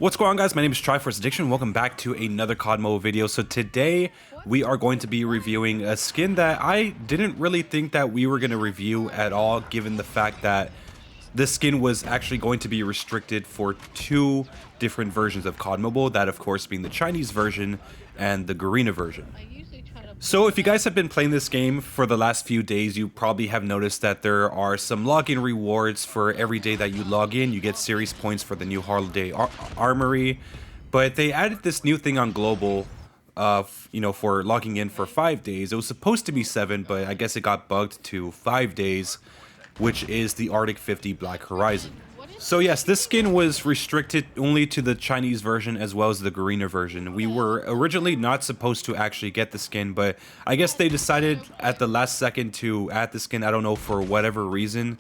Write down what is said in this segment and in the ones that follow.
What's going on, guys? My name is Triforce Addiction. Welcome back to another COD mode video. So today we are going to be reviewing a skin that I didn't really think that we were going to review at all, given the fact that this skin was actually going to be restricted for two different versions of COD Mobile, that of course being the Chinese version and the Garena version. So if you guys have been playing this game for the last few days, you probably have noticed that there are some login rewards for every day that you log in. You get series points for the new holiday armory, but they added this new thing on global, for logging in for 5 days. It was supposed to be 7, but I guess it got bugged to 5 days, which is the Arctic 50 Black Horizon. So yes, this skin was restricted only to the Chinese version as well as the Garena version. We were originally not supposed to actually get the skin, but I guess they decided at the last second to add the skin. I don't know for whatever reason,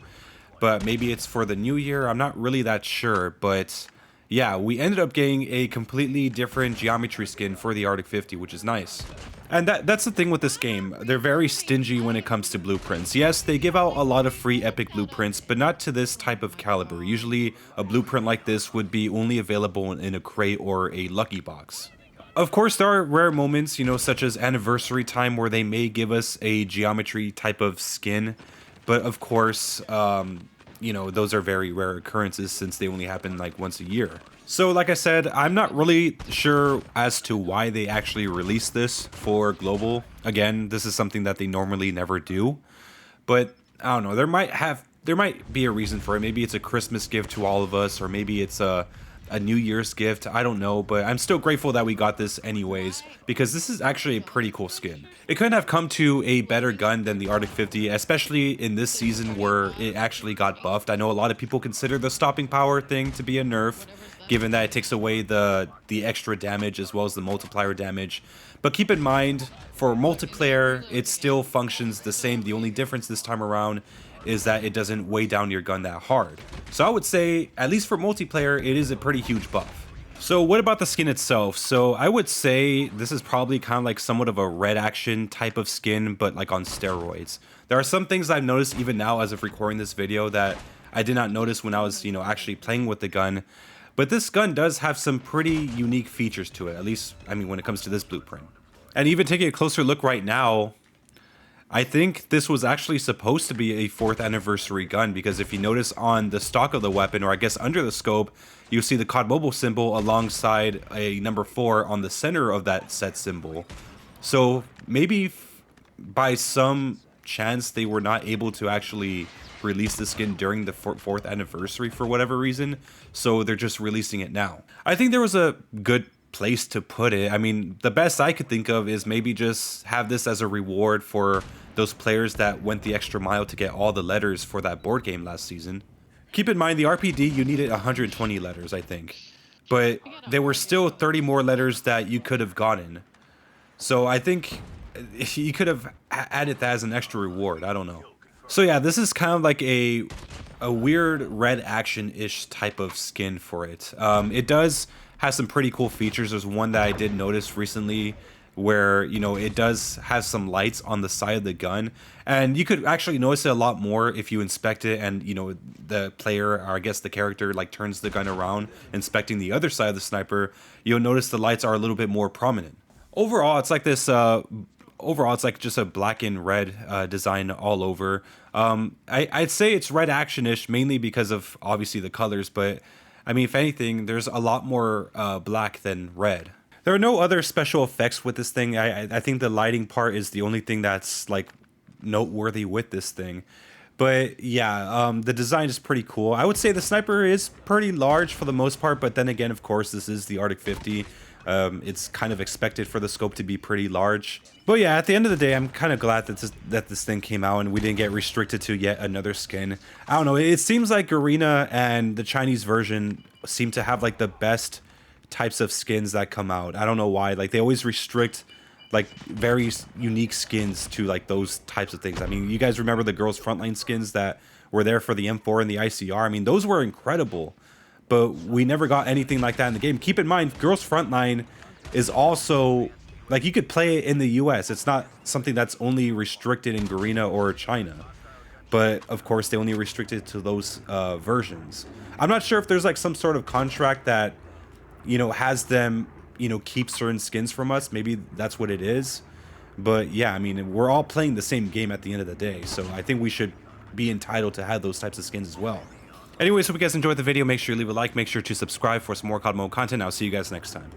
but maybe it's for the new year. I'm not really that sure, but yeah, we ended up getting a completely different geometry skin for the Arctic 50, which is nice. And that's the thing with this game. They're very stingy when it comes to blueprints. Yes, they give out a lot of free epic blueprints, but not to this type of caliber. Usually, a blueprint like this would be only available in a crate or a lucky box. Of course, there are rare moments, such as anniversary time, where they may give us a geometry type of skin. But of course, those are very rare occurrences since they only happen like once a year. So like I said, I'm not really sure as to why they actually released this for global. Again, this is something that they normally never do. But I don't know, there might be a reason for it. Maybe it's a Christmas gift to all of us, or maybe it's a New Year's gift. I don't know, but I'm still grateful that we got this anyways, because this is actually a pretty cool skin. It couldn't have come to a better gun than the Arctic 50, especially in this season where it actually got buffed. I know a lot of people consider the stopping power thing to be a nerf, given that it takes away the extra damage as well as the multiplier damage. But keep in mind, for multiplayer, it still functions the same. The only difference this time around is that it doesn't weigh down your gun that hard. So I would say, at least for multiplayer, it is a pretty huge buff. So what about the skin itself? So I would say this is probably kind of like somewhat of a red action type of skin, but like on steroids. There are some things I've noticed even now as of recording this video that I did not notice when I was, actually playing with the gun. But this gun does have some pretty unique features to it, at least, when it comes to this blueprint. And even taking a closer look right now, I think this was actually supposed to be a 4th anniversary gun, because if you notice on the stock of the weapon, or I guess under the scope, you see the COD Mobile symbol alongside a number 4 on the center of that set symbol. So maybe by some chance they were not able to actually release the skin during the 4th anniversary for whatever reason, so they're just releasing it now. I think there was a good place to put it. The best I could think of is maybe just have this as a reward for those players that went the extra mile to get all the letters for that board game last season. Keep in mind, the RPD, you needed 120 letters, I think, but there were still 30 more letters that you could have gotten. So I think you could have added that as an extra reward. I don't know. So yeah, this is kind of like a weird red action-ish type of skin for it. It does have some pretty cool features. There's one that I did notice recently where, it does have some lights on the side of the gun. And you could actually notice it a lot more if you inspect it and, the player, or I guess the character, like turns the gun around, inspecting the other side of the sniper. You'll notice the lights are a little bit more prominent. Overall, it's like this... Overall, it's like just a black and red design all over. I'd say it's red action-ish, mainly because of, obviously, the colors. But, if anything, there's a lot more black than red. There are no other special effects with this thing. I think the lighting part is the only thing that's, like, noteworthy with this thing. But, yeah, the design is pretty cool. I would say the sniper is pretty large for the most part. But then again, of course, this is the Arctic 50. It's kind of expected for the scope to be pretty large. But yeah, at the end of the day, I'm kind of glad that this thing came out and we didn't get restricted to yet another skin. I don't know, it seems like Garena and the Chinese version seem to have like the best types of skins that come out. I don't know why, like they always restrict like very unique skins to like those types of things. You guys remember the Girls Frontline skins that were there for the M4 and the ICR? Those were incredible. But we never got anything like that in the game. Keep in mind, Girls Frontline is also, like, you could play it in the US. It's not something that's only restricted in Garena or China. But, of course, they only restricted to those versions. I'm not sure if there's, like, some sort of contract that you know, has them, you know, keep certain skins from us. Maybe that's what it is. But yeah, I mean, we're all playing the same game at the end of the day. So I think we should be entitled to have those types of skins as well. Anyways, hope you guys enjoyed the video. Make sure you leave a like. Make sure to subscribe for some more COD mode content. I'll see you guys next time.